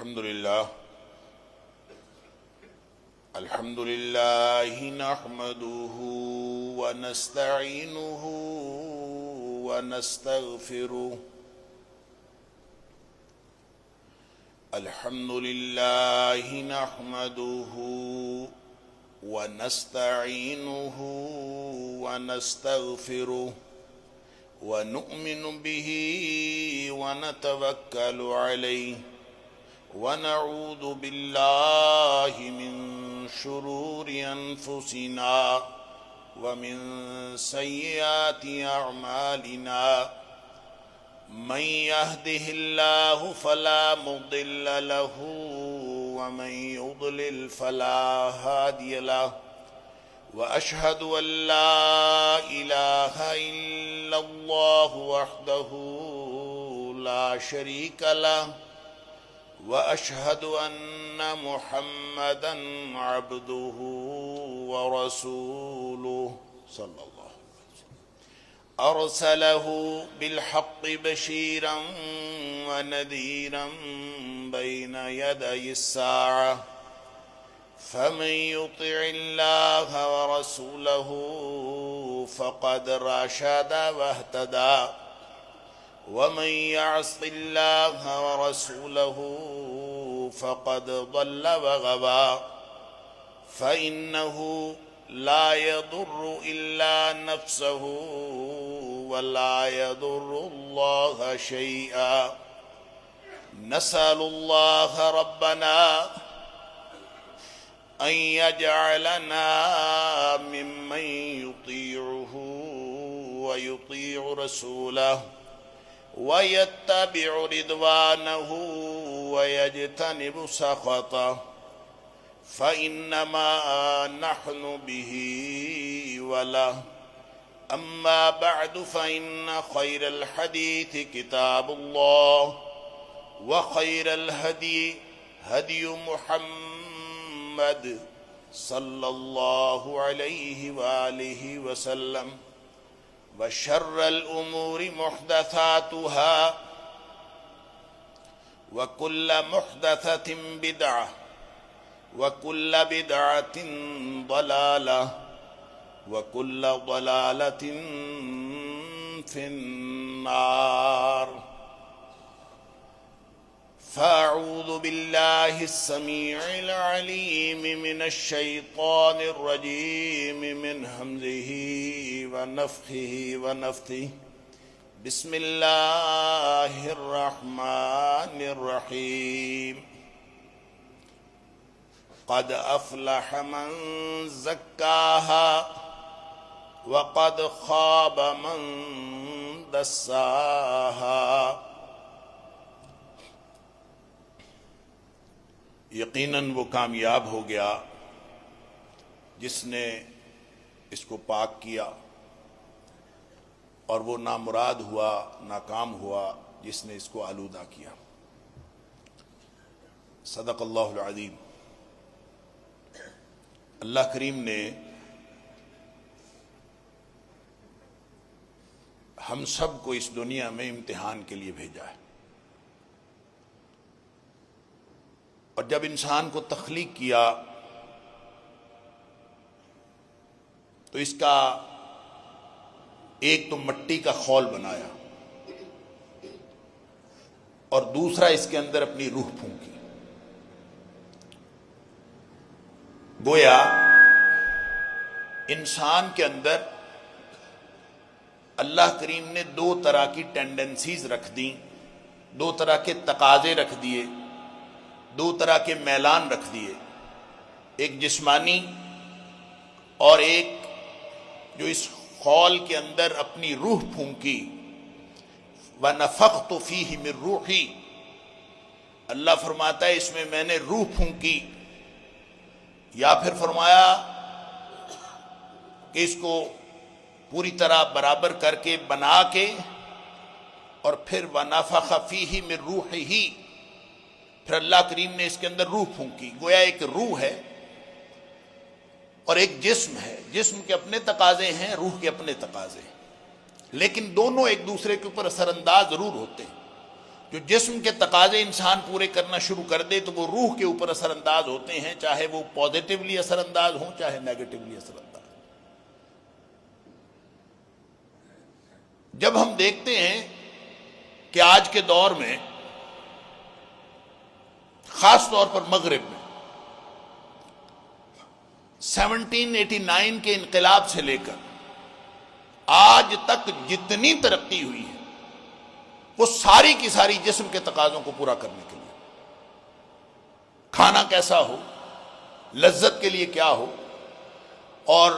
الحمد لله نحمده ونستعينه ونستغفره. الحمد لله نحمده ونستعينه ونستغفره ونؤمن به ونتوكل عليه ونعوذ بالله من شرور أنفسنا ومن سيئات أعمالنا. من يهده الله فلا مضل له ومن يضلل فلا هادي له. وأشهد أن لا إله إلا الله وحده لا شريك له وأشهد أن محمدا عبده ورسوله صلى الله عليه وسلم. أرسله بالحق بشيرا ونذيرا بين يدي الساعة. فمن يطع الله ورسوله فقد رشد واهتدى ومن يعص الله ورسوله فقد ضل وغوى. فإنه لا يضر إلا نفسه ولا يضر الله شيئا. نسأل الله ربنا أن يجعلنا ممن يطيعه ويطيع رسوله ويتبع رضوانه ويجتنب سخطه. فإنما نحن به وله. أما بعد فإن خير الحديث كتاب الله وخير الهدي هدي محمد صلى الله عليه وآله وسلم. وشر الأمور محدثاتها وكل محدثة بدعة وكل بدعة ضلالة وكل ضلالة في النار. فأعوذ بالله السميع العليم من الشيطان الرجيم من همزه ونفخه ونفثه. بسم الله الرحمن الرحيم. قد أفلح من زكاها وقد خاب من دساها. یقیناً وہ کامیاب ہو گیا جس نے اس کو پاک کیا، اور وہ نامراد ہوا، ناکام ہوا جس نے اس کو آلودہ کیا. صدق اللہ العظیم. اللہ کریم نے ہم سب کو اس دنیا میں امتحان کے لیے بھیجا ہے، اور جب انسان کو تخلیق کیا تو اس کا ایک تو مٹی کا خول بنایا، اور دوسرا اس کے اندر اپنی روح پھونکی. گویا انسان کے اندر اللہ کریم نے دو طرح کی ٹینڈنسیز رکھ دیں، دو طرح کے تقاضے رکھ دیے، دو طرح کے میلان رکھ دیے، ایک جسمانی اور ایک جو اس خول کے اندر اپنی روح پھونکی. وَنَفَخْتُ فِيهِ مِن رُوحِي. اللہ فرماتا ہے اس میں میں نے روح پھونکی، یا پھر فرمایا کہ اس کو پوری طرح برابر کر کے بنا کے، اور پھر وَنَفَخَ فِيهِ مِن رُوحِهِ، پھر اللہ کریم نے اس کے اندر روح پھونکی. گویا ایک روح ہے اور ایک جسم ہے. جسم کے اپنے تقاضے ہیں، روح کے اپنے تقاضے ہیں، لیکن دونوں ایک دوسرے کے اوپر اثر انداز ضرور ہوتے ہیں. جو جسم کے تقاضے انسان پورے کرنا شروع کر دے تو وہ روح کے اوپر اثر انداز ہوتے ہیں، چاہے وہ پازیٹیولی اثر انداز ہوں چاہے نیگیٹولی اثر انداز۔ جب ہم دیکھتے ہیں کہ آج کے دور میں خاص طور پر مغرب میں 1789 کے انقلاب سے لے کر آج تک جتنی ترقی ہوئی ہے وہ ساری کی ساری جسم کے تقاضوں کو پورا کرنے کے لیے، کھانا کیسا ہو، لذت کے لیے کیا ہو، اور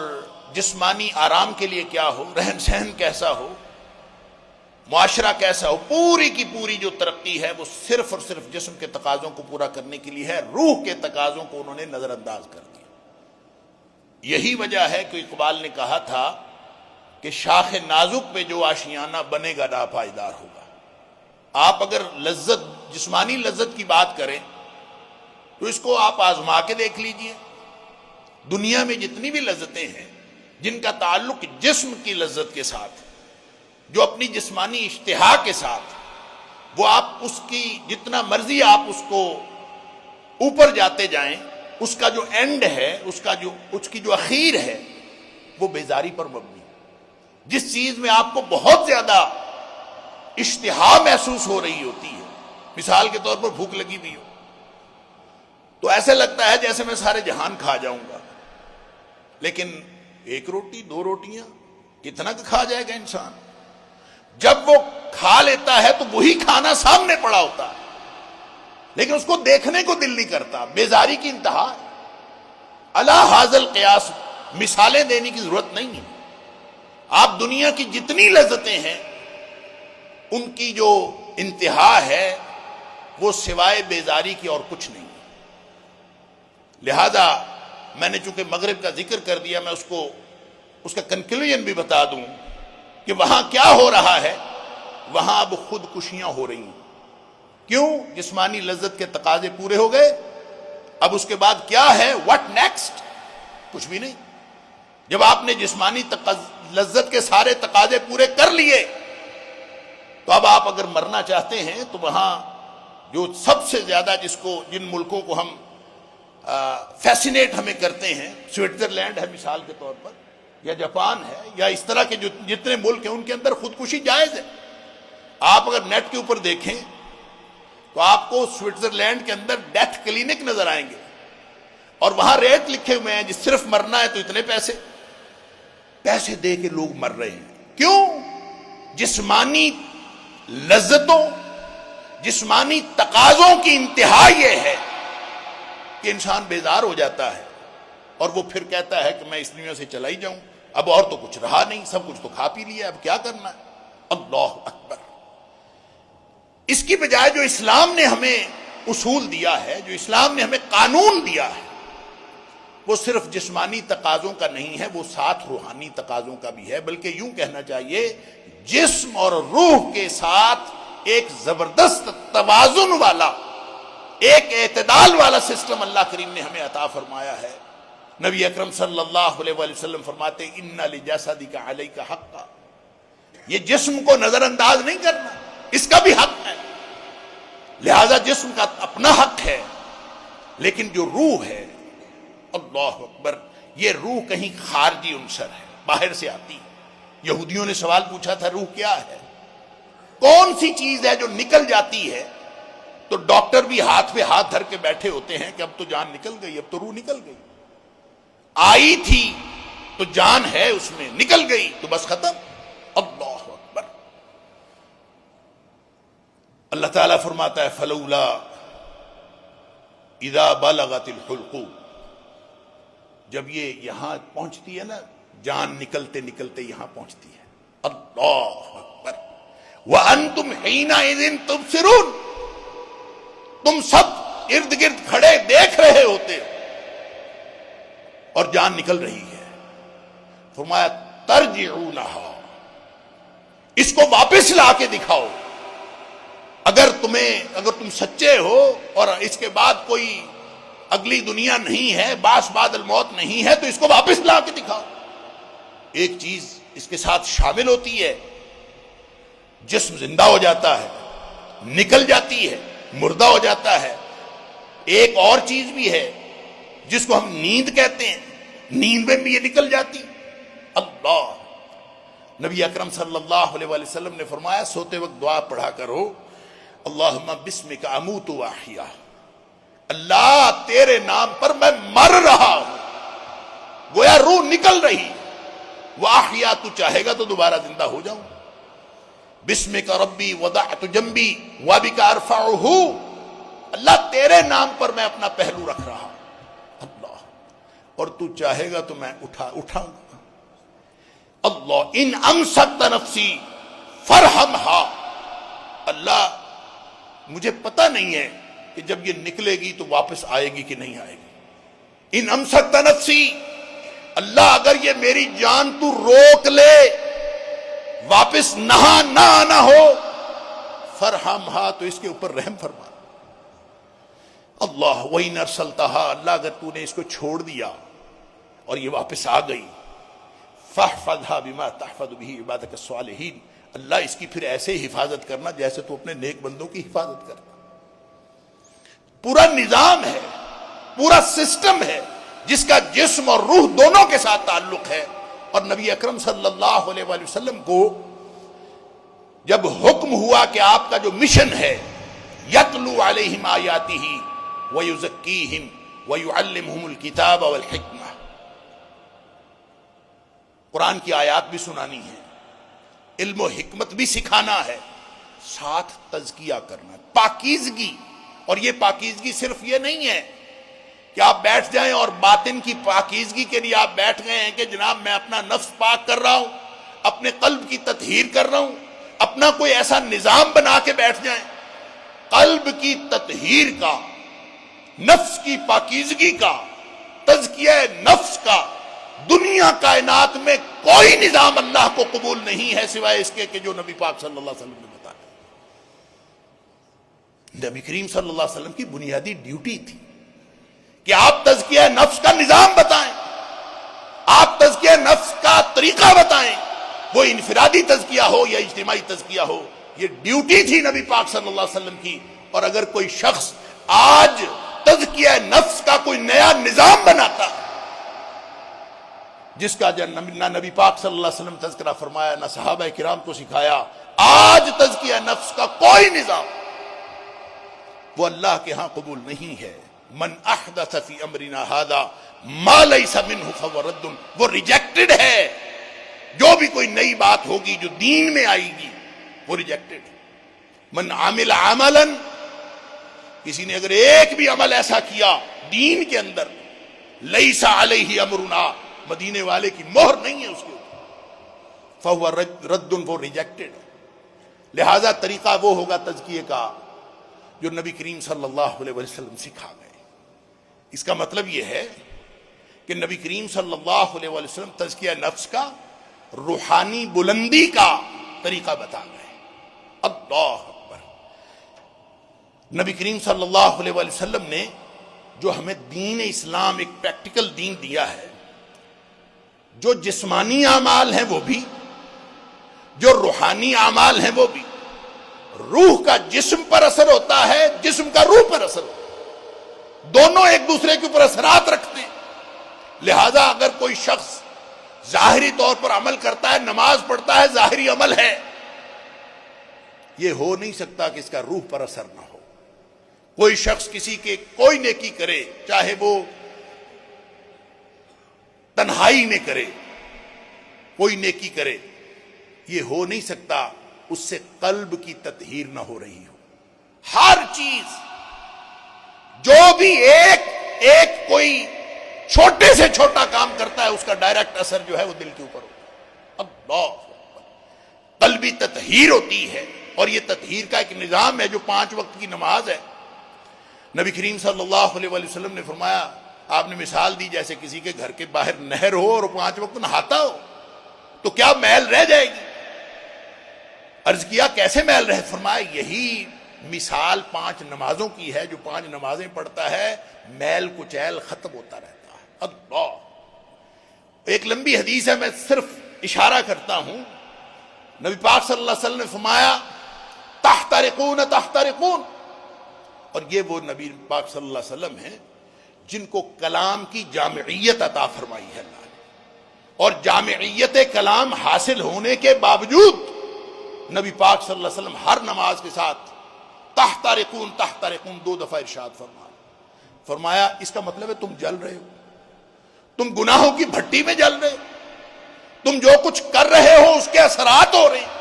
جسمانی آرام کے لیے کیا ہو، رہن سہن کیسا ہو، معاشرہ کیسا ہو، پوری کی پوری جو ترقی ہے وہ صرف اور صرف جسم کے تقاضوں کو پورا کرنے کے لیے ہے، روح کے تقاضوں کو انہوں نے نظر انداز کر دیا۔ یہی وجہ ہے کہ اقبال نے کہا تھا کہ شاخ نازک پہ جو آشیانہ بنے گا ناپائیدار ہوگا۔ آپ اگر لذت، جسمانی لذت کی بات کریں تو اس کو آپ آزما کے دیکھ لیجئے۔ دنیا میں جتنی بھی لذتیں ہیں جن کا تعلق جسم کی لذت کے ساتھ، جو اپنی جسمانی اشتہا کے ساتھ، وہ آپ اس کی جتنا مرضی آپ اس کو اوپر جاتے جائیں، اس کا جو اینڈ ہے، اس کی جو اخیر ہے وہ بیزاری پر مبنی ہے۔ جس چیز میں آپ کو بہت زیادہ اشتہا محسوس ہو رہی ہوتی ہے، مثال کے طور پر بھوک لگی ہوئی ہو تو ایسے لگتا ہے جیسے میں سارے جہان کھا جاؤں گا، لیکن ایک روٹی، دو روٹیاں کتنا کھا جائے گا انسان؟ جب وہ کھا لیتا ہے تو وہی کھانا سامنے پڑا ہوتا ہے لیکن اس کو دیکھنے کو دل نہیں کرتا۔ بیزاری کی انتہا ہے۔ الا حاضل قیاس، مثالیں دینے کی ضرورت نہیں ہے۔ آپ دنیا کی جتنی لذتیں ہیں ان کی جو انتہا ہے وہ سوائے بیزاری کی اور کچھ نہیں ہے۔ لہذا میں نے چونکہ مغرب کا ذکر کر دیا، میں اس کا کنکلوژن بھی بتا دوں کہ وہاں کیا ہو رہا ہے۔ وہاں اب خودکشیاں ہو رہی ہیں۔ کیوں؟ جسمانی لذت کے تقاضے پورے ہو گئے، اب اس کے بعد کیا ہے؟ What next? کچھ بھی نہیں۔ جب آپ نے جسمانی لذت کے سارے تقاضے پورے کر لیے تو اب آپ اگر مرنا چاہتے ہیں تو وہاں جو سب سے زیادہ جن ملکوں کو ہم فیسینیٹ ہمیں کرتے ہیں، سوئٹزرلینڈ ہے مثال کے طور پر، یا جاپان ہے، یا اس طرح کے جتنے ملک ہیں ان کے اندر خودکشی جائز ہے۔ آپ اگر نیٹ کے اوپر دیکھیں تو آپ کو سوئٹزرلینڈ کے اندر ڈیتھ کلینک نظر آئیں گے اور وہاں ریٹ لکھے ہوئے ہیں، جس صرف مرنا ہے تو اتنے پیسے دے کے لوگ مر رہے ہیں۔ کیوں؟ جسمانی لذتوں، جسمانی تقاضوں کی انتہا یہ ہے کہ انسان بیزار ہو جاتا ہے اور وہ پھر کہتا ہے کہ میں اس دنیا سے چلا ہی جاؤں، اب اور تو کچھ رہا نہیں، سب کچھ تو کھا پی لیا، اب کیا کرنا ہے۔ اللہ اکبر۔ اس کی بجائے جو اسلام نے ہمیں اصول دیا ہے، جو اسلام نے ہمیں قانون دیا ہے، وہ صرف جسمانی تقاضوں کا نہیں ہے، وہ ساتھ روحانی تقاضوں کا بھی ہے، بلکہ یوں کہنا چاہیے جسم اور روح کے ساتھ ایک زبردست توازن والا، ایک اعتدال والا سسٹم اللہ کریم نے ہمیں عطا فرمایا ہے۔ نبی اکرم صلی اللہ علیہ وآلہ وسلم فرماتے ان لجسدک علیک حقا، یہ جسم کو نظر انداز نہیں کرنا، اس کا بھی حق ہے۔ لہذا جسم کا اپنا حق ہے، لیکن جو روح ہے، اللہ اکبر، یہ روح کہیں خارجی عنصر ہے، باہر سے آتی ہے۔ یہودیوں نے سوال پوچھا تھا روح کیا ہے؟ کون سی چیز ہے جو نکل جاتی ہے تو ڈاکٹر بھی ہاتھ پہ ہاتھ دھر کے بیٹھے ہوتے ہیں کہ اب تو جان نکل گئی، اب تو روح نکل گئی، آئی تھی تو جان ہے اس میں، نکل گئی تو بس ختم۔ اللہ اکبر۔ اللہ تعالیٰ فرماتا ہے فلولا اذا بلغت الحلقوم، جب یہ یہاں پہنچتی ہے نا، جان نکلتے نکلتے یہاں پہنچتی ہے، اللہ اکبر، وانتم حینئذ تبصرون، تم سب ارد گرد کھڑے دیکھ رہے ہوتے ہو اور جان نکل رہی ہے۔ فرمایا ترجعونہا، اس کو واپس لا کے دکھاؤ، اگر تم سچے ہو اور اس کے بعد کوئی اگلی دنیا نہیں ہے، بعث بعد الموت نہیں ہے، تو اس کو واپس لا کے دکھاؤ۔ ایک چیز اس کے ساتھ شامل ہوتی ہے، جسم زندہ ہو جاتا ہے، نکل جاتی ہے، مردہ ہو جاتا ہے۔ ایک اور چیز بھی ہے جس کو ہم نیند کہتے ہیں، نیند میں بھی یہ نکل جاتی۔ اللہ، نبی اکرم صلی اللہ علیہ وآلہ وسلم نے فرمایا سوتے وقت دعا پڑھا کرو، اللہم بسمک اموت و احیا، اللہ تیرے نام پر میں مر رہا ہوں، گویا روح نکل رہی، وہ احیا تو چاہے گا تو دوبارہ زندہ ہو جاؤں، بسمک ربی وضعت جنبی وبک ارفعہ، اللہ تیرے نام پر میں اپنا پہلو رکھ رہا ہوں، اللہ، اور تو چاہے گا تو میں اٹھاؤں گا، اللہ ان امسکت نفسی فرحمہا، اللہ مجھے پتہ نہیں ہے کہ جب یہ نکلے گی تو واپس آئے گی کہ نہیں آئے گی، ان امسکت نفسی، اللہ اگر یہ میری جان تو روک لے، واپس نہ آنا ہو، فرحمہا تو اس کے اوپر رحم فرما، اللہ وَإِنْ أَرْسَلْتَهَا، اللہ اگر تو نے اس کو چھوڑ دیا اور یہ واپس آ گئی، فَاحْفَظْهَا بِمَا تَحْفَظُ بِهِ عِبَادَكَ الصَّالِحِينَ، اللہ اس کی پھر ایسے حفاظت کرنا جیسے تو اپنے نیک بندوں کی حفاظت کرنا۔ پورا نظام ہے، پورا سسٹم ہے جس کا جسم اور روح دونوں کے ساتھ تعلق ہے، اور نبی اکرم صلی اللہ علیہ وآلہ وسلم کو جب حکم ہوا کہ آپ کا جو مشن ہے یتلو علیہم آیاتہ ویزکیہم ویعلمہم الکتاب والحکمہ، قرآن کی آیات بھی سنانی ہے، علم و حکمت بھی سکھانا ہے، ساتھ تزکیہ کرنا، پاکیزگی، اور یہ پاکیزگی صرف یہ نہیں ہے کہ آپ بیٹھ جائیں اور باطن کی پاکیزگی کے لیے آپ بیٹھ گئے ہیں کہ جناب میں اپنا نفس پاک کر رہا ہوں، اپنے قلب کی تطہیر کر رہا ہوں، اپنا کوئی ایسا نظام بنا کے بیٹھ جائیں۔ قلب کی تطہیر کا، نفس کی پاکیزگی کا، تزکیہ نفس کا دنیا کائنات میں کوئی نظام اللہ کو قبول نہیں ہے سوائے اس کے کہ جو نبی پاک صلی اللہ علیہ وسلم نے بتایا۔ نبی کریم صلی اللہ علیہ وسلم کی بنیادی ڈیوٹی تھی کہ آپ تزکیہ نفس کا نظام بتائیں، آپ تزکیہ نفس کا طریقہ بتائیں، وہ انفرادی تزکیہ ہو یا اجتماعی تزکیہ ہو، یہ ڈیوٹی تھی نبی پاک صلی اللہ علیہ وسلم کی۔ اور اگر کوئی شخص آج تزکیہ نفس کا کوئی نیا نظام بناتا جس کا نہ نبی پاک صلی اللہ علیہ وسلم تذکرہ فرمایا، نہ صحابہ کرام کو سکھایا، آج تزکیہ نفس کا کوئی نظام وہ اللہ کے ہاں قبول نہیں ہے۔ من احدث فی امرنا ھذا ما لیس منہ فہو رد، وہ ریجیکٹڈ ہے، جو بھی کوئی نئی بات ہوگی جو دین میں آئے گی وہ ریجیکٹڈ۔ من عامل عملا، کسی نے اگر ایک بھی عمل ایسا کیا دین کے اندر لیس علیہ امرنا، مدینے والے کی مہر نہیں ہے اس کے اوپر، فہو رد، وہ ریجیکٹڈ۔ لہذا طریقہ وہ ہوگا تزکیے کا جو نبی کریم صلی اللہ علیہ وسلم سکھا گئے۔ اس کا مطلب یہ ہے کہ نبی کریم صلی اللہ علیہ وسلم تزکیہ نفس کا روحانی بلندی کا طریقہ بتا گئے۔ اللہ اکبر، نبی کریم صلی اللہ علیہ وسلم نے جو ہمیں دین اسلام ایک پریکٹیکل دین دیا ہے، جو جسمانی اعمال ہیں وہ بھی، جو روحانی اعمال ہیں وہ بھی، روح کا جسم پر اثر ہوتا ہے، جسم کا روح پر اثر ہوتا ہے، دونوں ایک دوسرے کے اوپر اثرات رکھتے ہیں۔ لہذا اگر کوئی شخص ظاہری طور پر عمل کرتا ہے، نماز پڑھتا ہے، ظاہری عمل ہے، یہ ہو نہیں سکتا کہ اس کا روح پر اثر نہ ہو۔ کوئی شخص کسی کے کوئی نیکی کرے، چاہے وہ تنہائی میں کرے، کوئی نیکی کرے، یہ ہو نہیں سکتا اس سے قلب کی تطہیر نہ ہو رہی ہو۔ ہر چیز، جو بھی ایک کوئی چھوٹے سے چھوٹا کام کرتا ہے، اس کا ڈائریکٹ اثر جو ہے وہ دل کے اوپر ہوتا ہے۔ اللہ، قلبی تطہیر ہوتی ہے، اور یہ تطہیر کا ایک نظام ہے جو 5 وقت کی نماز ہے۔ نبی کریم صلی اللہ علیہ وسلم نے فرمایا، آپ نے مثال دی جیسے کسی کے گھر کے باہر نہر ہو اور 5 وقت نہاتا ہو تو کیا میل رہ جائے گی؟ عرض کیا کیسے میل رہے؟ فرمایا یہی مثال 5 نمازوں کی ہے، جو 5 نمازیں پڑھتا ہے میل کچیل ختم ہوتا رہتا ہے۔ اللہ، ایک لمبی حدیث ہے، میں صرف اشارہ کرتا ہوں۔ نبی پاک صلی اللہ علیہ وسلم نے فرمایا تحترقون تحترقون. اور یہ وہ نبی پاک صلی اللہ علیہ وسلم ہیں جن کو کلام کی جامعیت عطا فرمائی ہے اللہ نے, اور جامعیت کلام حاصل ہونے کے باوجود نبی پاک صلی اللہ علیہ وسلم ہر نماز کے ساتھ تحترقون تحترقون 2 دفعہ ارشاد فرمایا اس کا مطلب ہے تم جل رہے ہو, تم گناہوں کی بھٹی میں جل رہے ہو, تم جو کچھ کر رہے ہو اس کے اثرات ہو رہے ہیں,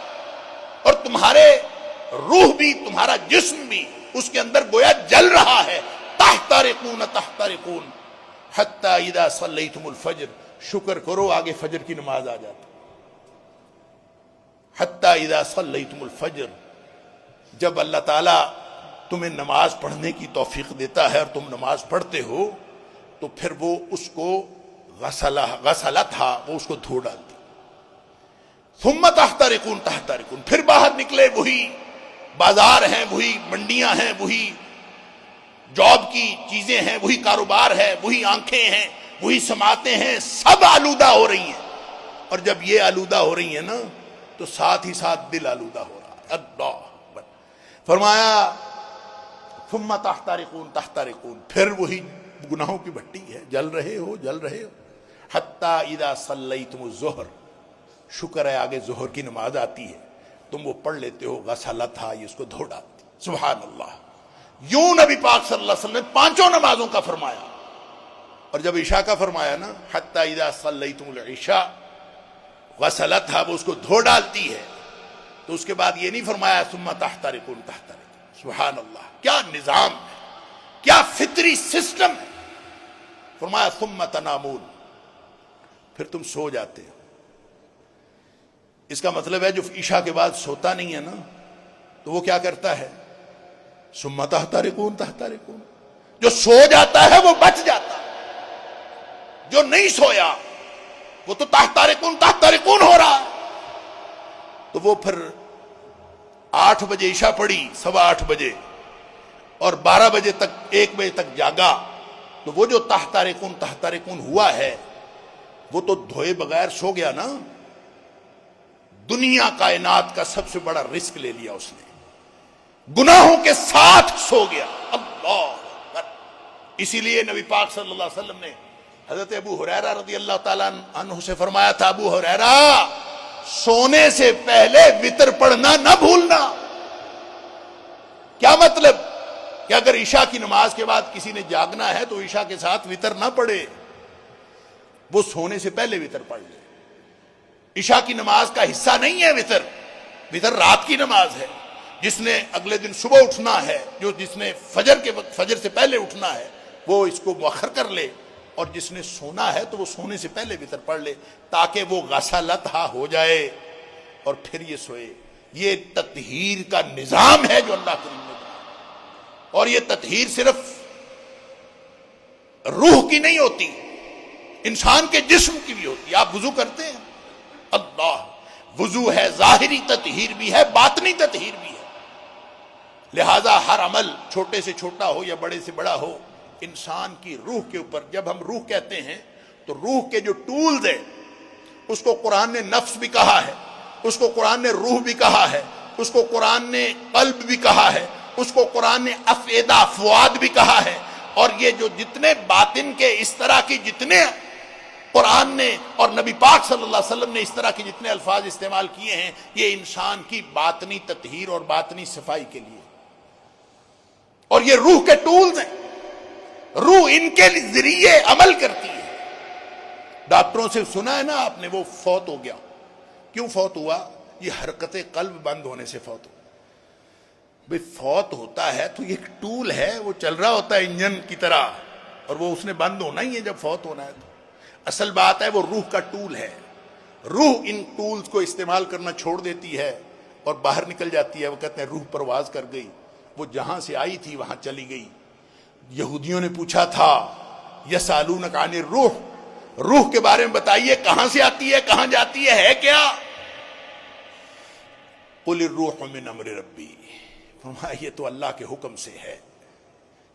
اور تمہارے روح بھی تمہارا جسم بھی اس کے اندر گویا جل رہا ہے. تحترقون تحترقون حتی اذا صلیتم الفجر, شکر کرو آگے فجر کی نماز آ جاتی. حتی اذا صلیتم الفجر, جب اللہ تعالیٰ تمہیں نماز پڑھنے کی توفیق دیتا ہے اور تم نماز پڑھتے ہو تو پھر وہ اس کو غسلتھا, وہ اس کو دھو ڈالتی. ثم تحترقون تحترقون, پھر باہر نکلے, وہی بازار ہیں, وہی منڈیاں ہیں, وہی جاب کی چیزیں ہیں, وہی کاروبار ہے, وہی آنکھیں ہیں, وہی سماعتیں ہیں, سب آلودہ ہو رہی ہیں. اور جب یہ آلودہ ہو رہی ہیں نا تو ساتھ ہی ساتھ دل آلودہ ہو رہا ہے. اللہ فرمایا ثم تحترقون تحترقون, پھر وہی گناہوں کی بھٹی ہے, جل رہے ہو جل رہے ہو. حتی اذا صلیتم الظہر, شکر ہے آگے ظہر کی نماز آتی ہے, تم وہ پڑھ لیتے ہو غسلتھا, یہ اس کو دھو ڈالتی. سبحان اللہ. یوں نبی پاک صلی اللہ علیہ وسلم نے 5 نمازوں کا فرمایا. اور جب عشاء کا فرمایا نا حتی اذا صلیتم العشاء غسلتھا, وہ اس کو دھو ڈالتی ہے, تو اس کے بعد یہ نہیں فرمایا ثم تحترقون تحترقون. سبحان اللہ, کیا نظام ہے, کیا فطری سسٹم ہے. فرمایا ثم تنامون, پھر تم سو جاتے ہو. اس کا مطلب ہے جو عشاء کے بعد سوتا نہیں ہے نا تو وہ کیا کرتا ہے, ثم تحترقون تحترقون, جو سو جاتا ہے وہ بچ جاتا ہے, جو نہیں سویا وہ تو تحترقون تحترقون ہو رہا ہے. تو وہ پھر 8 بجے عشاء پڑھی, 8:15 بجے, اور 12 بجے تک 1 بجے تک جاگا, تو وہ جو تحترقون تحترقون ہوا ہے وہ تو دھوئے بغیر سو گیا نا. دنیا کائنات کا سب سے بڑا رسک لے لیا اس نے, گناہوں کے ساتھ سو گیا. اللہ, اسی لیے نبی پاک صلی اللہ علیہ وسلم نے حضرت ابو ہریرہ رضی اللہ تعالیٰ عنہ سے فرمایا تھا, ابو ہریرہ سونے سے پہلے وتر پڑھنا نہ بھولنا. کیا مطلب کہ اگر عشاء کی نماز کے بعد کسی نے جاگنا ہے تو عشاء کے ساتھ وتر نہ پڑھے, وہ سونے سے پہلے وتر پڑھ لے. عشاء کی نماز کا حصہ نہیں ہے وتر, وتر رات کی نماز ہے. جس نے اگلے دن صبح اٹھنا ہے, جس نے فجر سے پہلے اٹھنا ہے وہ اس کو مؤخر کر لے, اور جس نے سونا ہے تو وہ سونے سے پہلے وتر پڑھ لے تاکہ وہ غسلتھا ہو جائے اور پھر یہ سوئے. یہ تطہیر کا نظام ہے جو اللہ کریم نے بنایا, اور یہ تطہیر صرف روح کی نہیں ہوتی, انسان کے جسم کی بھی ہوتی ہے. آپ وضو کرتے ہیں, اللہ, وضو ہے, ظاہری تطہیر بھی ہے, باطنی تطہیر بھی ہے. لہذا ہر عمل چھوٹے سے چھوٹا ہو یا بڑے سے بڑا ہو, انسان کی روح کے اوپر, جب ہم روح کہتے ہیں تو روح کے جو ٹولز ہیں اس کو قرآن نے نفس بھی کہا ہے, اس کو قرآن نے روح بھی کہا ہے, اس کو قرآن نے قلب بھی کہا ہے, اس کو قرآن نے افئدہ فؤاد بھی کہا ہے. اور یہ جو جتنے باطن کے اس طرح کی جتنے قرآن نے اور نبی پاک صلی اللہ علیہ وسلم نے اس طرح کے جتنے الفاظ استعمال کیے ہیں, یہ انسان کی باطنی تطہیر اور باطنی صفائی کے لیے, اور یہ روح کے ٹولز ہیں. روح ان کے ذریعے عمل کرتی ہے. ڈاکٹروں سے سنا ہے نا آپ نے, وہ فوت ہو گیا, کیوں فوت ہوا؟ یہ حرکت قلب بند ہونے سے فوت ہوا. بھئی فوت ہوتا ہے تو یہ ایک ٹول ہے, وہ چل رہا ہوتا ہے انجن کی طرح, اور وہ اس نے بند ہونا ہی ہے جب فوت ہونا ہے. تو اصل بات ہے وہ روح کا ٹول ہے. روح ان ٹولز کو استعمال کرنا چھوڑ دیتی ہے اور باہر نکل جاتی ہے. وہ کہتے ہیں روح پرواز کر گئی, وہ جہاں سے آئی تھی وہاں چلی گئی. یہودیوں نے پوچھا تھا یسالونک عن الروح, روح کے بارے میں بتائیے, کہاں سے آتی ہے, کہاں جاتی ہے کیا؟ قل الروح من امر ربی, فرمایا یہ تو اللہ کے حکم سے ہے.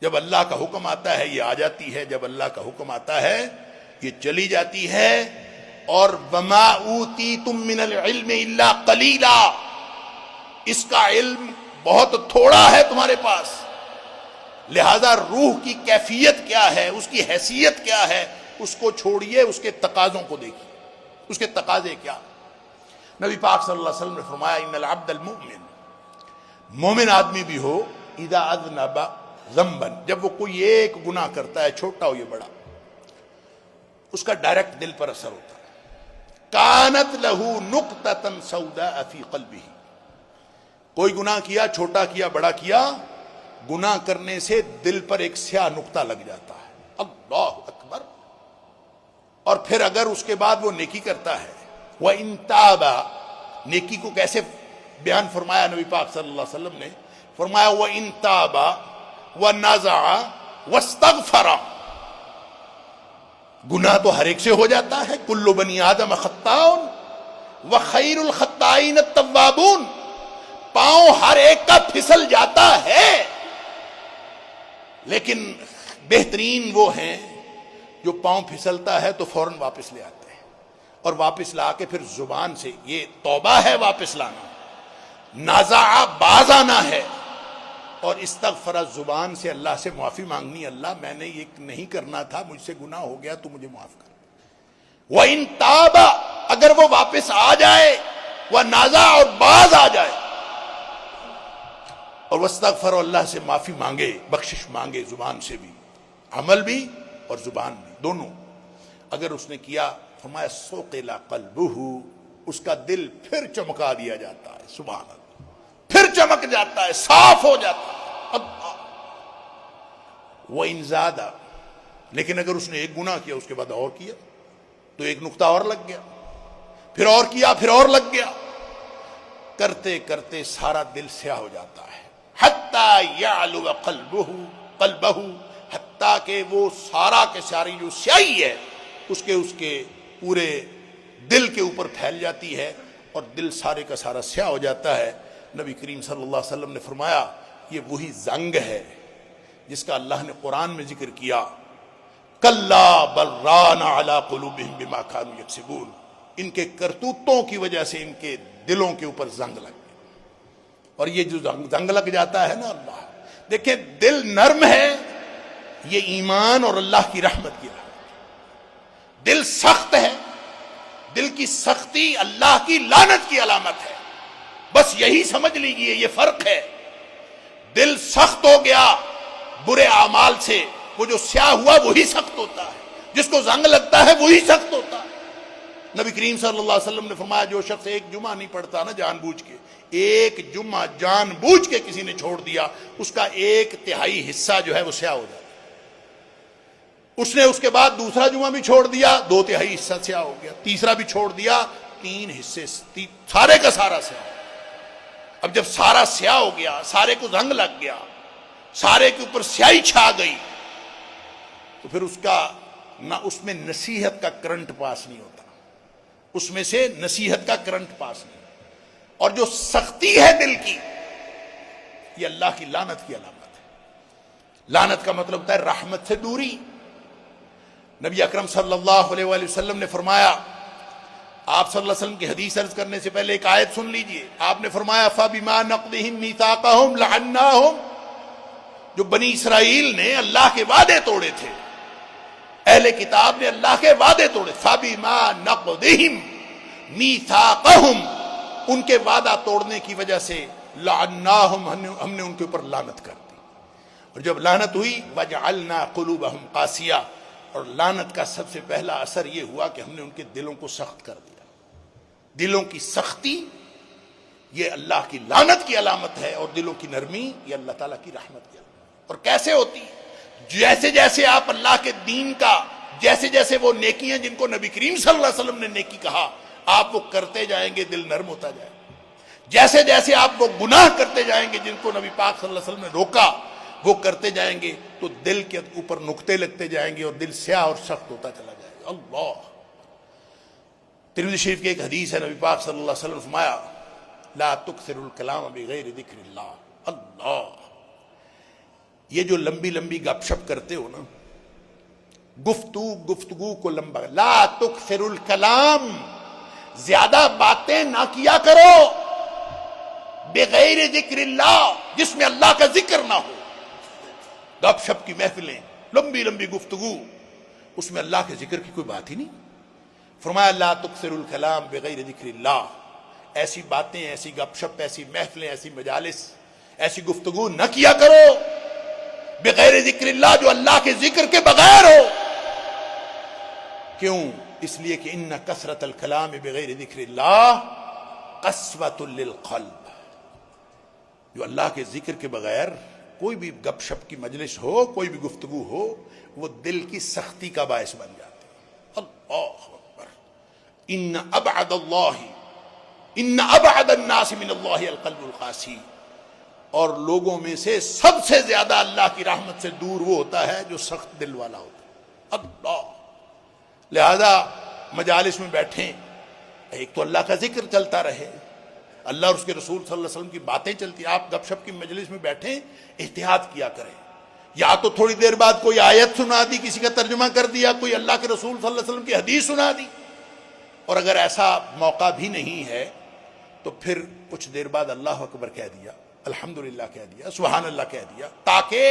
جب اللہ کا حکم آتا ہے یہ آ جاتی ہے, جب اللہ کا حکم آتا ہے یہ چلی جاتی ہے. اور وما اوتیتم من العلم الا قلیلا, اس کا علم بہت تھوڑا ہے تمہارے پاس، لہذا روح کی کیفیت کیا ہے، اس کی حیثیت کیا ہے، اس کو چھوڑیے، اس کے تقاضوں کو دیکھیے، اس کے تقاضے کیا۔ نبی پاک صلی اللہ علیہ وسلم نے فرمایا ان العبد المؤمن، مومن آدمی بھی ہو، اذا اذنب ذنبا، جب وہ کوئی ایک گناہ کرتا ہے، چھوٹا ہو یا بڑا، اس کا ڈائریکٹ دل پر اثر ہوتا ہے۔ کانت لہ نقطۃ سوداء فی قلبہ، کوئی گناہ کیا، چھوٹا کیا بڑا کیا، گناہ کرنے سے دل پر ایک سیاہ نقطہ لگ جاتا ہے۔ اللہ اکبر۔ اور پھر اگر اس کے بعد وہ نیکی کرتا ہے، وَإِن تَابَ، نیکی کو کیسے بیان فرمایا نبی پاک صلی اللہ علیہ وسلم نے، فرمایا وَإِن تَابَ وَنَزَعَ وَاسْتَغْفَرَ، گناہ تو ہر ایک سے ہو جاتا ہے، کل بنی آدم خطاء وخیر الخطائین التوابون، پاؤں ہر ایک کا پھسل جاتا ہے، لیکن بہترین وہ ہیں جو پاؤں پھسلتا ہے تو فوراً واپس لے آتے ہیں، اور واپس لا کے پھر زبان سے، یہ توبہ ہے واپس لانا، نازع باز آنا ہے، اور استغفر زبان سے اللہ سے معافی مانگنی، اللہ میں نے یہ نہیں کرنا تھا، مجھ سے گناہ ہو گیا تو مجھے معاف کر۔ وَإِن تَابَ، اگر وہ واپس آ جائے، وَنَازَعَ، اور باز آ جائے، اور واستغفر، اللہ سے معافی مانگے، بخشش مانگے، زبان سے بھی، عمل بھی اور زبان بھی، دونوں اگر اس نے کیا، فرمایا سُقِلَ قَلْبُهُ، اس کا دل پھر چمکا دیا جاتا ہے، سبحان اللہ، پھر چمک جاتا ہے، صاف ہو جاتا ہے۔ اللہ۔ وَإِن زَادَ، لیکن اگر اس نے ایک گناہ کیا، اس کے بعد اور کیا، تو ایک نقطہ اور لگ گیا، پھر اور کیا، پھر اور لگ گیا، کرتے کرتے سارا دل سیاہ ہو جاتا ہے، حتیٰ یعلو قلبہ، حتیٰ کہ وہ سارا کے ساری جو سیاہی ہے اس کے پورے دل کے اوپر پھیل جاتی ہے، اور دل سارے کا سارا سیاہ ہو جاتا ہے۔ نبی کریم صلی اللہ علیہ وسلم نے فرمایا یہ وہی زنگ ہے جس کا اللہ نے قرآن میں ذکر کیا، کلا بل ران علی قلوبہم بما کانوا یکسبون، ان کے کرتوتوں کی وجہ سے ان کے دلوں کے اوپر زنگ لگ گئی۔ اور یہ جو زنگ لگ جاتا ہے نا، اللہ دیکھیں، دل نرم ہے، یہ ایمان اور اللہ کی رحمت کی رحمت۔ دل سخت ہے، دل کی سختی اللہ کی لعنت کی علامت ہے، بس یہی سمجھ لیجئے، یہ فرق ہے۔ دل سخت ہو گیا برے اعمال سے، وہ جو سیاہ ہوا وہی سخت ہوتا ہے، جس کو زنگ لگتا ہے وہی سخت ہوتا ہے۔ نبی کریم صلی اللہ علیہ وسلم نے فرمایا جو شخص ایک جمعہ نہیں پڑھتا نا، جان بوجھ کے، ایک جمعہ جان بوجھ کے کسی نے چھوڑ دیا، اس کا 1/3 حصہ جو ہے وہ سیاہ ہو جاتا ہے۔ اس نے اس کے بعد دوسرا جمعہ بھی چھوڑ دیا، 2/3 حصہ سیاہ ہو گیا، تیسرا بھی چھوڑ دیا، 3 حصے، سارے کا سارا سیاہ۔ اب جب سارا سیاہ ہو گیا، سارے کو زنگ لگ گیا، سارے کے اوپر سیاہی چھا گئی، تو پھر اس کا نہ اس میں نصیحت کا کرنٹ پاس نہیں ہوتا، اس میں سے نصیحت کا کرنٹ پاس نہیں۔ اور جو سختی ہے دل کی، یہ اللہ کی لعنت کی علامت ہے۔ لعنت کا مطلب ہوتا ہے رحمت سے دوری۔ نبی اکرم صلی اللہ علیہ وآلہ وسلم نے فرمایا، آپ صلی اللہ علیہ وسلم کی حدیث عرض کرنے سے پہلے ایک آیت سن لیجئے، آپ نے فرمایا فَبِمَا نَقْضِهِمْ مِيثَاقَهُمْ لَعَنَّاهُمْ، جو بنی اسرائیل نے اللہ کے وعدے توڑے تھے، اہل کتاب نے اللہ کے وعدے توڑے، فَبِمَا نَقْضِهِمْ مِيثَاقَهُمْ، ان کے وعدہ توڑنے کی وجہ سے لَعَنَّاهُمْ، ہم نے ان کے اوپر لعنت کر دی۔ اور جب لعنت ہوئی وَجَعَلْنَا قُلُوبَهُمْ قَاسِيَةً، اور لعنت کا سب سے پہلا اثر یہ ہوا کہ ہم نے ان کے دلوں کو سخت کر دیا۔ دلوں کی سختی یہ اللہ کی لعنت کی علامت ہے، اور دلوں کی نرمی یہ اللہ تعالیٰ کی رحمت کی علامت۔ اور کیسے ہوتی ہے؟ جیسے جیسے آپ اللہ کے دین کا، جیسے جیسے وہ نیکیاں جن کو نبی کریم صلی اللہ علیہ وسلم نے نیکی کہا، آپ وہ کرتے جائیں گے، دل نرم ہوتا جائے گا۔ جیسے جیسے آپ وہ گناہ کرتے جائیں گے جن کو نبی پاک صلی اللہ علیہ وسلم نے روکا، وہ کرتے جائیں گے تو دل کے اوپر نقطے لگتے جائیں گے، اور دل سیاہ اور سخت ہوتا چلا جائے گا۔ اللہ۔ ترمذی شریف کی ایک حدیث ہے، نبی پاک صلی اللہ علیہ وسلم نے فرمایا لا تکثر الکلام بغیر ذکر اللہ۔ اللہ، یہ جو لمبی لمبی گپ شپ کرتے ہو نا، گفتگو کو لمبا، لا تکثر الکلام، زیادہ باتیں نہ کیا کرو بغیر ذکر اللہ، جس میں اللہ کا ذکر نہ ہو، گپ شپ کی محفلیں، لمبی لمبی گفتگو، اس میں اللہ کے ذکر کی کوئی بات ہی نہیں۔ فرمایا لا تکثر الکلام بغیر ذکر اللہ، ایسی باتیں، ایسی گپ شپ، ایسی محفلیں، ایسی مجالس، ایسی گفتگو نہ کیا کرو بغیر ذکر اللہ، جو اللہ کے ذکر کے بغیر ہو۔ کیوں؟ اس لیے کہ ان کثرت الکلام بغیر ذکر اللہ قسوۃ للقلب، جو اللہ کے ذکر کے بغیر کوئی بھی گپ شپ کی مجلس ہو، کوئی بھی گفتگو ہو، وہ دل کی سختی کا باعث بن جاتی ہے۔ اللہ اکبر، ان ابعد الناس من اللہ القلب القاسی، اور لوگوں میں سے سب سے زیادہ اللہ کی رحمت سے دور وہ ہوتا ہے جو سخت دل والا ہوتا ہے۔ اللہ، لہذا مجالس میں بیٹھیں، ایک تو اللہ کا ذکر چلتا رہے، اللہ اور اس کے رسول صلی اللہ علیہ وسلم کی باتیں چلتی، آپ گپ شپ کی مجلس میں بیٹھیں، احتیاط کیا کریں، یا تو تھوڑی دیر بعد کوئی آیت سنا دی، کسی کا ترجمہ کر دیا، کوئی اللہ کے رسول صلی اللہ علیہ وسلم کی حدیث سنا دی، اور اگر ایسا موقع بھی نہیں ہے تو پھر کچھ دیر بعد اللہ اکبر کہہ دیا، الحمدللہ کہہ دیا، سبحان اللہ کہہ دیا، تاکہ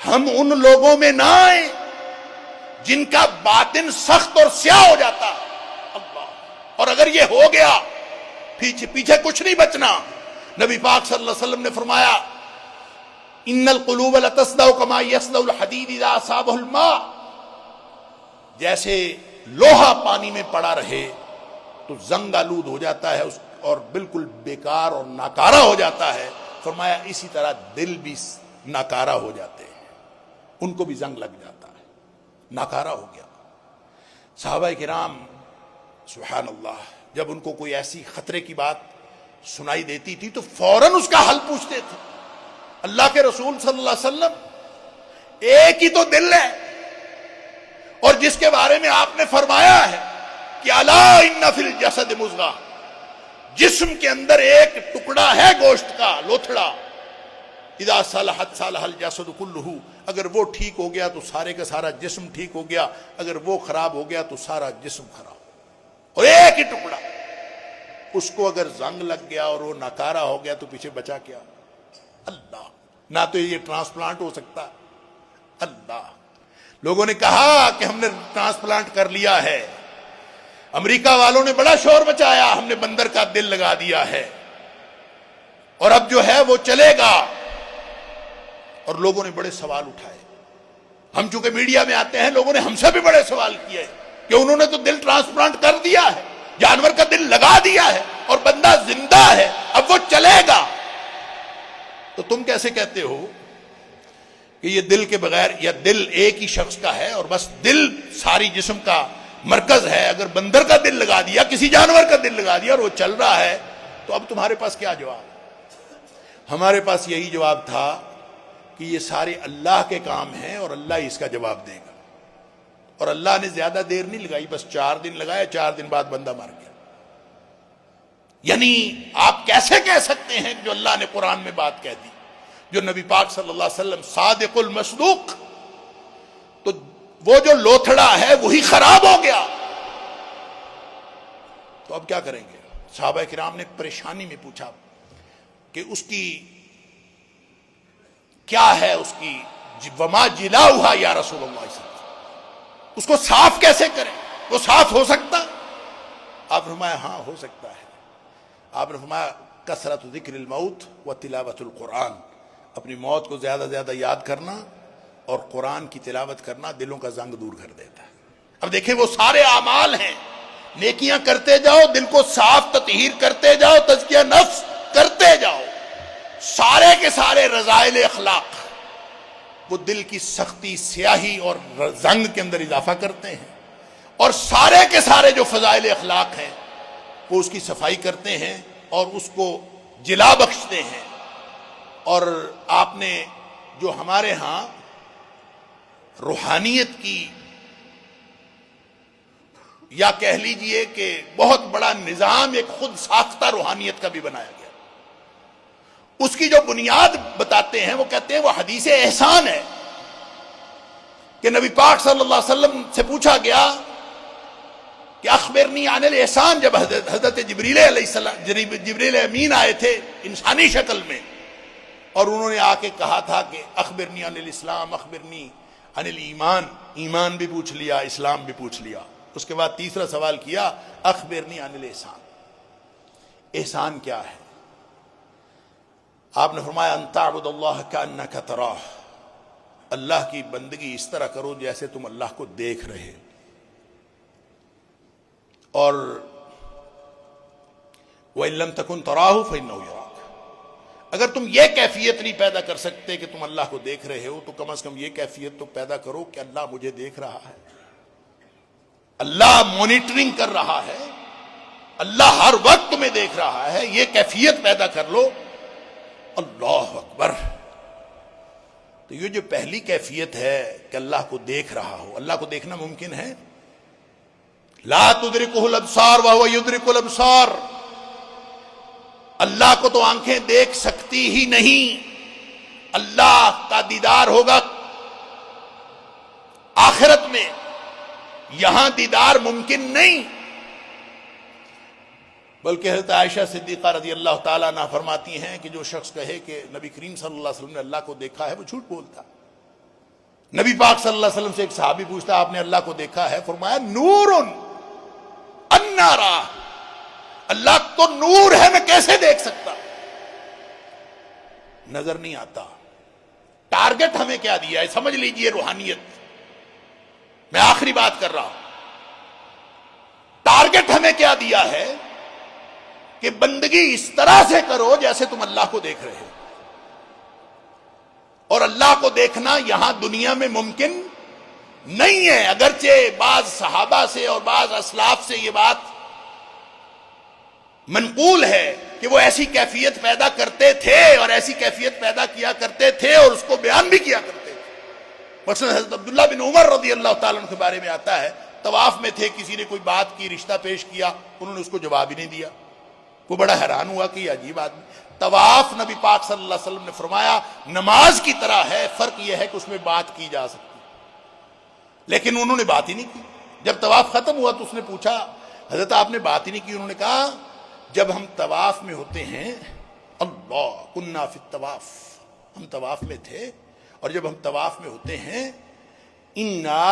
ہم ان لوگوں میں نہ آئیں جن کا باطن سخت اور سیاہ ہو جاتا اللہ۔ اور اگر یہ ہو گیا، پیچھے کچھ نہیں بچنا۔ نبی پاک صلی اللہ علیہ وسلم نے فرمایا ان القلوب لتصدع كما يصدع الحديد اذا اصابه الماء، جیسے لوہا پانی میں پڑا رہے تو زنگ آلود ہو جاتا ہے اور بالکل بیکار اور ناکارہ ہو جاتا ہے، فرمایا اسی طرح دل بھی ناکارہ ہو جاتے ہیں، ان کو بھی زنگ لگ جاتا ہے، ناکارہ ہو گیا۔ صحابہ کرام سبحان اللہ، جب ان کو کوئی ایسی خطرے کی بات سنائی دیتی تھی تو فوراً اس کا حل پوچھتے تھے۔ اللہ کے رسول صلی اللہ علیہ وسلم ایک ہی تو دل ہے، اور جس کے بارے میں آپ نے فرمایا ہے کہ الا ان فی الجسد مضغہ، جسم کے اندر ایک ٹکڑا ہے گوشت کا، لوتھڑا، اذا صلحت صلح الجسد کلہ، اگر وہ ٹھیک ہو گیا تو سارے کا سارا جسم ٹھیک ہو گیا، اگر وہ خراب ہو گیا تو سارا جسم خراب، اور ایک ہی ٹکڑا، اس کو اگر زنگ لگ گیا اور وہ ناکارہ ہو گیا تو پیچھے بچا کیا؟ اللہ، نہ تو یہ ٹرانسپلانٹ ہو سکتا، اللہ۔ لوگوں نے کہا کہ ہم نے ٹرانسپلانٹ کر لیا ہے، امریکہ والوں نے بڑا شور مچایا، ہم نے بندر کا دل لگا دیا ہے اور اب جو ہے وہ چلے گا، اور لوگوں نے بڑے سوال اٹھائے۔ ہم چونکہ میڈیا میں آتے ہیں، لوگوں نے ہم سے بھی بڑے سوال کیے کہ انہوں نے تو دل ٹرانسپلانٹ کر دیا ہے، جانور کا دل لگا دیا ہے اور بندہ زندہ ہے، اب وہ چلے گا، تو تم کیسے کہتے ہو کہ یہ دل کے بغیر، یا دل ایک ہی شخص کا ہے اور بس دل ساری جسم کا مرکز ہے، اگر بندر کا دل لگا دیا، کسی جانور کا دل لگا دیا اور وہ چل رہا ہے، تو اب تمہارے پاس کیا جواب؟ ہمارے پاس یہی جواب تھا کہ یہ سارے اللہ کے کام ہیں اور اللہ ہی اس کا جواب دے گا، اور اللہ نے زیادہ دیر نہیں لگائی، بس 4 دن لگایا، 4 دن بعد بندہ مر گیا۔ یعنی آپ کیسے کہہ سکتے ہیں جو اللہ نے قرآن میں بات کہہ دی، جو نبی پاک صلی اللہ علیہ وسلم صادق المصدوق، تو وہ جو لوتھڑا ہے وہی خراب ہو گیا، تو اب کیا کریں گے؟ صحابہ کرام نے پریشانی میں پوچھا کہ اس کی کیا ہے، اس کی وما جلاؤہا یا رسول اللہ صلی اللہ علیہ وسلم، اس کو صاف کیسے کریں؟ وہ صاف ہو سکتا؟ آپ نے فرمایا ہاں ہو سکتا ہے۔ آپ نے فرمایا کثرت ذکر الموت و تلاوت القرآن، اپنی موت کو زیادہ زیادہ یاد کرنا اور قرآن کی تلاوت کرنا دلوں کا زنگ دور کر دیتا ہے۔ اب دیکھیں وہ سارے اعمال ہیں، نیکیاں کرتے جاؤ، دل کو صاف تطہیر کرتے جاؤ، تزکیہ نفس کرتے جاؤ، سارے کے سارے رذائل اخلاق وہ دل کی سختی، سیاہی اور زنگ کے اندر اضافہ کرتے ہیں، اور سارے کے سارے جو فضائل اخلاق ہیں وہ اس کی صفائی کرتے ہیں اور اس کو جلا بخشتے ہیں۔ اور آپ نے جو ہمارے ہاں روحانیت کی، یا کہہ لیجئے کہ بہت بڑا نظام ایک خود ساختہ روحانیت کا بھی بنایا گیا، اس کی جو بنیاد بتاتے ہیں وہ کہتے ہیں وہ حدیث احسان ہے کہ نبی پاک صلی اللہ علیہ وسلم سے پوچھا گیا کہ اخبرنی عن الاحسان، جب حضرت جبریل علیہ السلام جبریل امین آئے تھے انسانی شکل میں، اور انہوں نے آ کے کہا تھا کہ اخبرنی عن الاسلام اخبرنی عن الایمان، ایمان بھی پوچھ لیا، اسلام بھی پوچھ لیا، اس کے بعد تیسرا سوال کیا اخبرنی عن الاحسان، احسان کیا ہے؟ آپ نے فرمایا ان تعبد اللہ کأنک تراہ، اللہ کی بندگی اس طرح کرو جیسے تم اللہ کو دیکھ رہے، اور وَإِن لَمْ تَكُنْ تَرَاهُ فَإِنَّهُ يَرَاكَ، اگر تم یہ کیفیت نہیں پیدا کر سکتے کہ تم اللہ کو دیکھ رہے ہو تو کم از کم یہ کیفیت تو پیدا کرو کہ اللہ مجھے دیکھ رہا ہے، اللہ مانیٹرنگ کر رہا ہے، اللہ ہر وقت تمہیں دیکھ رہا ہے، یہ کیفیت پیدا کر لو۔ اللہ اکبر۔ تو یہ جو پہلی کیفیت ہے کہ اللہ کو دیکھ رہا ہو، اللہ کو دیکھنا ممکن ہے؟ لا تدرکہ الابصار وہو یدرک الابصار، اللہ کو تو آنکھیں دیکھ سکتی ہی نہیں، اللہ کا دیدار ہوگا آخرت میں، یہاں دیدار ممکن نہیں۔ بلکہ حضرت عائشہ صدیقہ رضی اللہ تعالیٰ عنہ فرماتی ہیں کہ جو شخص کہے کہ نبی کریم صلی اللہ علیہ وسلم نے اللہ کو دیکھا ہے وہ جھوٹ بولتا۔ نبی پاک صلی اللہ علیہ وسلم سے ایک صحابی پوچھتا آپ نے اللہ کو دیکھا ہے؟ فرمایا نور انا راہ، اللہ تو نور ہے، میں کیسے دیکھ سکتا؟ نظر نہیں آتا۔ ٹارگٹ ہمیں کیا دیا ہے سمجھ لیجئے، روحانیت میں آخری بات کر رہا ہوں، ٹارگٹ ہمیں کیا دیا ہے کہ بندگی اس طرح سے کرو جیسے تم اللہ کو دیکھ رہے ہو، اور اللہ کو دیکھنا یہاں دنیا میں ممکن نہیں ہے۔ اگرچہ بعض صحابہ سے اور بعض اسلاف سے یہ بات منقول ہے کہ وہ ایسی کیفیت پیدا کرتے تھے اور ایسی کیفیت پیدا کیا کرتے تھے اور اس کو بیان بھی کیا کرتے تھے۔ مثلا حضرت عبداللہ بن عمر رضی اللہ تعالیٰ عنہ کے بارے میں آتا ہے، طواف میں تھے، کسی نے کوئی بات کی، رشتہ پیش کیا، انہوں نے اس کو جواب ہی نہیں دیا، وہ بڑا حیران ہوا کہ یہ عجیب آدمی۔ طواف نبی پاک صلی اللہ علیہ وسلم نے فرمایا نماز کی طرح ہے، فرق یہ ہے کہ اس میں بات کی جا سکتی، لیکن انہوں نے بات ہی نہیں کی۔ جب طواف ختم ہوا تو اس نے پوچھا حضرت آپ نے بات ہی نہیں کی؟ انہوں نے کہا جب ہم طواف میں ہوتے ہیں، اللہ کننا فی الطواف، ہم طواف میں تھے، اور جب ہم طواف میں ہوتے ہیں انا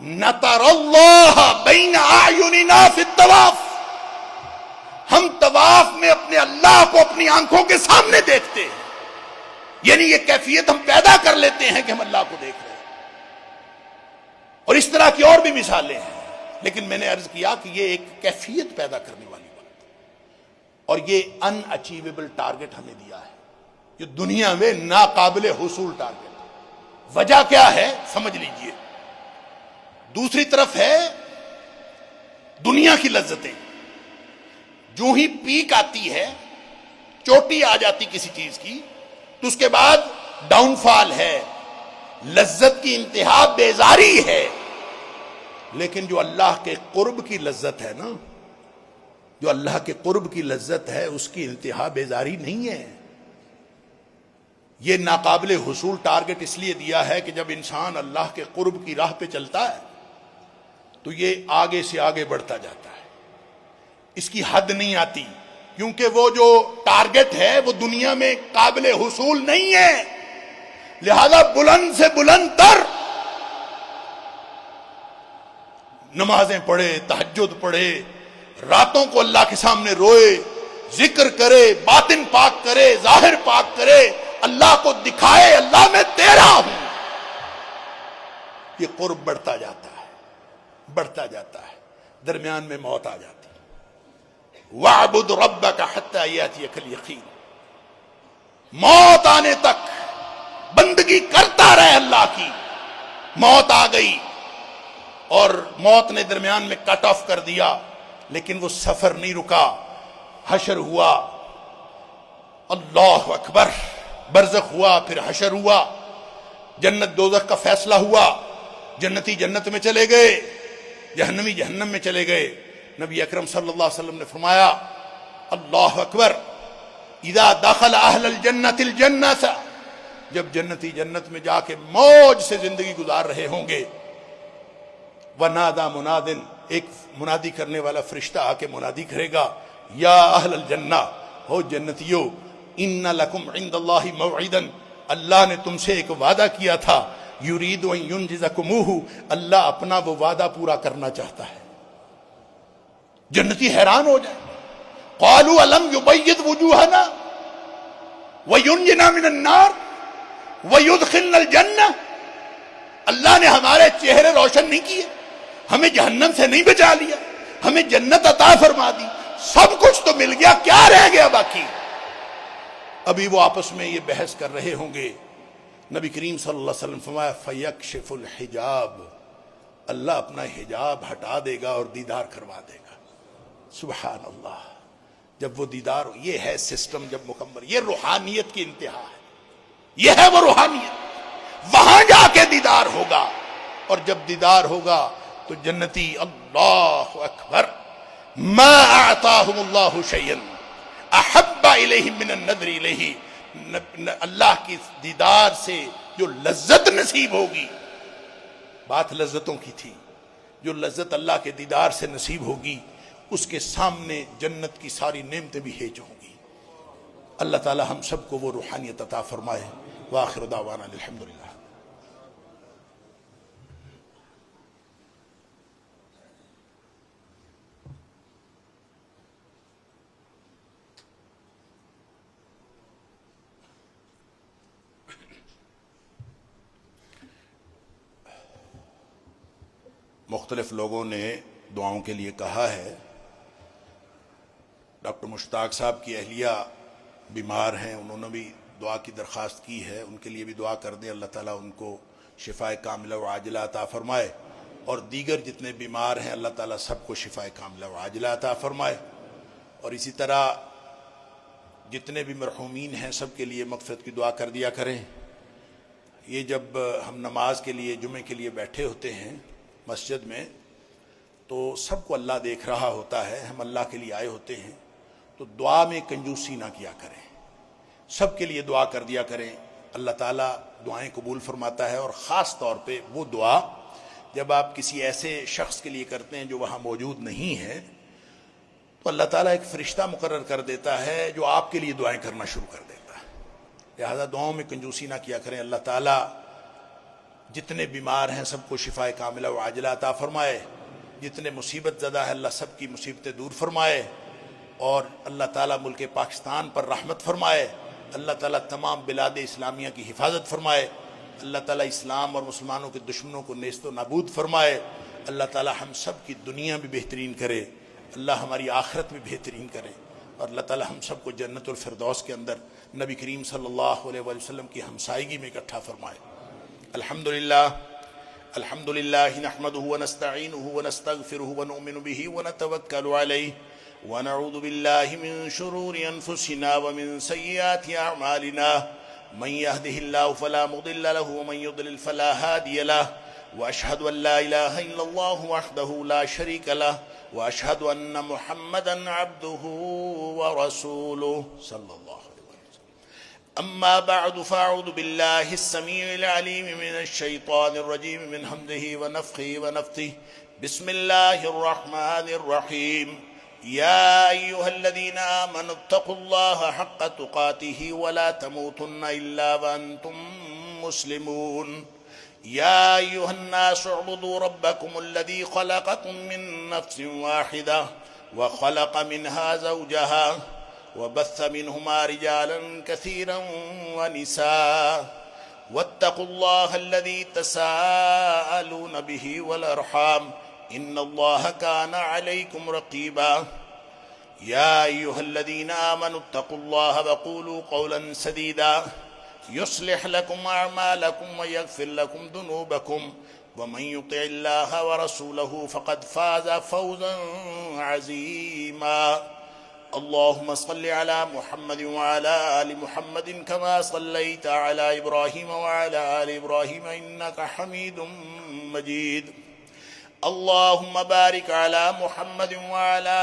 نتر اللہ بین اعیننا فی الطواف، ہم طواف میں اپنے اللہ کو اپنی آنکھوں کے سامنے دیکھتے ہیں، یعنی یہ کیفیت ہم پیدا کر لیتے ہیں کہ ہم اللہ کو دیکھ رہے ہیں۔ اور اس طرح کی اور بھی مثالیں ہیں، لیکن میں نے عرض کیا کہ یہ ایک کیفیت پیدا کرنے والی بات، اور یہ ان اچیویبل ٹارگٹ ہمیں دیا ہے، یہ دنیا میں ناقابل حصول ٹارگٹ۔ وجہ کیا ہے سمجھ لیجئے۔ دوسری طرف ہے دنیا کی لذتیں، جو ہی پیک آتی ہے، چوٹی آ جاتی کسی چیز کی، تو اس کے بعد ڈاؤن فال ہے، لذت کی انتہا بیزاری ہے۔ لیکن جو اللہ کے قرب کی لذت ہے نا، جو اللہ کے قرب کی لذت ہے، اس کی انتہا بیزاری نہیں ہے۔ یہ ناقابل حصول ٹارگٹ اس لیے دیا ہے کہ جب انسان اللہ کے قرب کی راہ پہ چلتا ہے تو یہ آگے سے آگے بڑھتا جاتا ہے، اس کی حد نہیں آتی، کیونکہ وہ جو ٹارگٹ ہے وہ دنیا میں قابل حصول نہیں ہے، لہذا بلند سے بلند تر نمازیں پڑھے، تہجد پڑھے، راتوں کو اللہ کے سامنے روئے، ذکر کرے، باطن پاک کرے، ظاہر پاک کرے، اللہ کو دکھائے اللہ میں تیرا ہوں۔ یہ قرب بڑھتا جاتا ہے، بڑھتا جاتا ہے، درمیان میں موت آ جاتی ہے۔ وَاعْبُدْ رَبَّكَ حَتَّى يَأْتِيَكَ الْيَقِينُ، موت آنے تک بندگی کرتا رہے اللہ کی۔ موت آ گئی اور موت نے درمیان میں کٹ آف کر دیا، لیکن وہ سفر نہیں رکا، حشر ہوا، اللہ اکبر، برزخ ہوا، پھر حشر ہوا، جنت دوزخ کا فیصلہ ہوا، جنتی جنت میں چلے گئے، جہنمی جہنم میں چلے گئے۔ نبی اکرم صلی اللہ علیہ وسلم نے فرمایا اللہ اکبر، اذا دخل اہل الجنت الجنت، جب جنتی جنت میں جا کے موج سے زندگی گزار رہے ہوں گے، وَنَادَى مُنَادٍ، ایک منادی کرنے والا فرشتہ آ کے منادی کرے گا، یا اہل الجنہ، ہو جنتیو، ان لکم عند اللہ موعدا، اللہ نے تم سے ایک وعدہ کیا تھا، یرید ان ینجزکموہ، اللہ اپنا وہ وعدہ پورا کرنا چاہتا ہے۔ جنتی حیران ہو جائے، قالوا الم یبید وجوہنا وینجنا من النار ویدخلنا الجنہ، اللہ نے ہمارے چہرے روشن نہیں کیے، ہمیں جہنم سے نہیں بچا لیا، ہمیں جنت عطا فرما دی، سب کچھ تو مل گیا، کیا رہ گیا باقی؟ ابھی وہ آپس میں یہ بحث کر رہے ہوں گے، نبی کریم صلی اللہ علیہ وسلم فرمایا فیکشف الحجاب، اللہ اپنا حجاب ہٹا دے گا اور دیدار کروا دے گا۔ سبحان اللہ، جب وہ دیدار، یہ ہے سسٹم جب مکمل، یہ روحانیت کی انتہا ہے، یہ ہے وہ روحانیت، وہاں جا کے دیدار ہوگا، اور جب دیدار ہوگا تو جنتی اللہ اکبر، ما اعطاہم اللہ شیئا احب الیہم من النظر الیہ، اللہ کی دیدار سے جو لذت نصیب ہوگی، بات لذتوں کی تھی، جو لذت اللہ کے دیدار سے نصیب ہوگی اس کے سامنے جنت کی ساری نعمتیں بھی ہیج ہوں گی۔ اللہ تعالی ہم سب کو وہ روحانیت عطا فرمائے۔ وآخر دعوانا الحمدللہ۔ مختلف لوگوں نے دعاؤں کے لیے کہا ہے، ڈاکٹر مشتاق صاحب کی اہلیہ بیمار ہیں، انہوں نے بھی دعا کی درخواست کی ہے، ان کے لیے بھی دعا کر دیں، اللہ تعالیٰ ان کو شفائے کاملہ و عاجلہ عطا فرمائے، اور دیگر جتنے بیمار ہیں اللہ تعالیٰ سب کو شفائے کاملہ و عاجلہ عطا فرمائے، اور اسی طرح جتنے بھی مرحومین ہیں سب کے لیے مغفرت کی دعا کر دیا کریں۔ یہ جب ہم نماز کے لیے، جمعے کے لیے بیٹھے ہوتے ہیں مسجد میں، تو سب کو اللہ دیکھ رہا ہوتا ہے، ہم اللہ کے لیے آئے ہوتے ہیں، تو دعا میں کنجوسی نہ کیا کریں، سب کے لیے دعا کر دیا کریں، اللہ تعالیٰ دعائیں قبول فرماتا ہے، اور خاص طور پہ وہ دعا جب آپ کسی ایسے شخص کے لیے کرتے ہیں جو وہاں موجود نہیں ہے، تو اللہ تعالیٰ ایک فرشتہ مقرر کر دیتا ہے جو آپ کے لیے دعائیں کرنا شروع کر دیتا ہے۔ لہذا دعاؤں میں کنجوسی نہ کیا کریں، اللہ تعالیٰ جتنے بیمار ہیں سب کو شفائے کاملہ و عاجلہ عطا فرمائے، جتنے مصیبت زدہ ہے اللہ سب کی مصیبتیں دور فرمائے، اور اللہ تعالیٰ ملک پاکستان پر رحمت فرمائے، اللہ تعالیٰ تمام بلاد اسلامیہ کی حفاظت فرمائے، اللہ تعالیٰ اسلام اور مسلمانوں کے دشمنوں کو نیست و نابود فرمائے، اللہ تعالیٰ ہم سب کی دنیا بھی بہترین کرے، اللہ ہماری آخرت بھی بہترین کرے، اور اللہ تعالیٰ ہم سب کو جنت الفردوس کے اندر نبی کریم صلی اللہ علیہ وآلہ وسلم کی ہمسائیگی میں اکٹھا فرمائے۔ الحمدللہ الحمدللہ نحمده ونستعینه ونستغفره ونؤمن به ونتوکل علیہ ونعوذ باللہ من شرور انفسنا ومن سیئات اعمالنا من يهده الله فلا مضل له ومن يضلل فلا هادي له واشهد ان لا اله الا الله وحده لا شريك له واشهد ان محمدا عبده ورسوله صلی اللہ علیہ وسلم۔ اما بعد فاعوذ باللہ السمیع العلیم من الشیطان الرجیم من حمده ونفخه ونفثه بسم اللہ الرحمن الرحیم یا ایہا الذین آمنوا اتقوا اللہ حق تقاته ولا تموتن الا وانتم مسلمون یا ایہا الناس اعبدوا ربکم الذی خلقکم من نفس واحدہ وخلق منها زوجها وبث منهما رجالا كثيرا ونساء واتقوا الله الذي تساءلون به والأرحام إن الله كان عليكم رقيبا يا أيها الذين آمنوا اتقوا الله وقولوا قولا سديدا يصلح لكم أعمالكم ويغفر لكم ذنوبكم ومن يطع الله ورسوله فقد فاز فوزا عظيما اللهم صل على محمد وعلى آل محمد كما صليت على إبراهيم وعلى آل إبراهيم إنك حميد مجيد اللهم بارك على محمد وعلى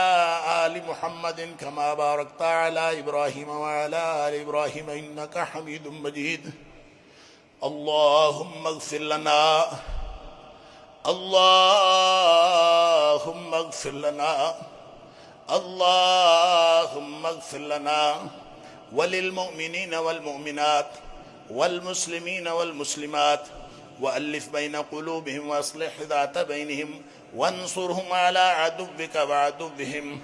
آل محمد كما باركت على إبراهيم وعلى آل إبراهيم إنك حميد مجيد اللهم اغفر لنا اللهم اللهم اغفر لنا اللهم اغفر لنا وللمؤمنين والمؤمنات والمسلمين والمسلمات وألف بين قلوبهم وأصلح ذات بينهم وانصرهم على عدوك وعدوهم.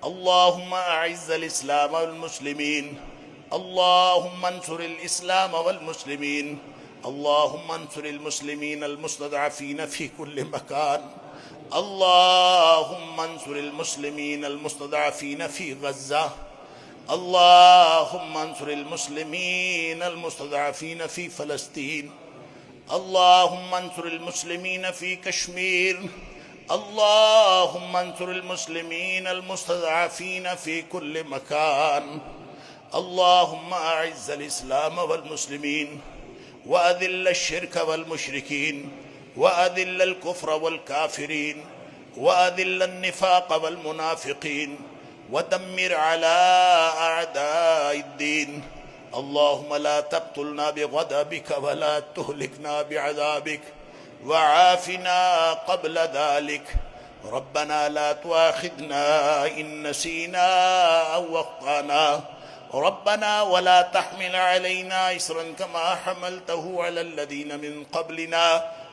اللهم أعز الإسلام والمسلمين اللهم انصر الإسلام والمسلمين اللهم انصر المسلمين المستضعفين في كل مكان. اللهم انصر المسلمين المستضعفين في غزة اللهم انصر المسلمين المستضعفين في فلسطين اللهم انصر المسلمين في كشمير اللهم انصر المسلمين المستضعفين في كل مكان. اللهم أعز الإسلام والمسلمين وأذل الشرك والمشركين وأذل الكفر والكافرين وأذل النفاق والمنافقين ودمر على أعداء الدين. اللهم لا تقتلنا بغضبك ولا تهلكنا بعذابك وعافنا قبل ذلك. ربنا لا تؤاخذنا إن نسينا أو أخطأنا ربنا ولا تحمل علينا إصرا كما حملته على الذين من قبلنا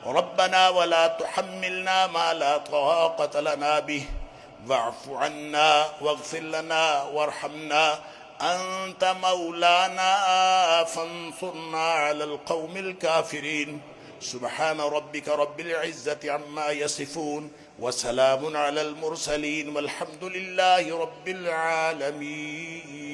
ربنا ولا تحملنا ما لا طاقة لنا به واعف عنا واغفر لنا وارحمنا أنت مولانا فانصرنا على القوم الكافرين. سبحان ربك رب العزة عما يصفون وسلام على المرسلين والحمد لله رب العالمين.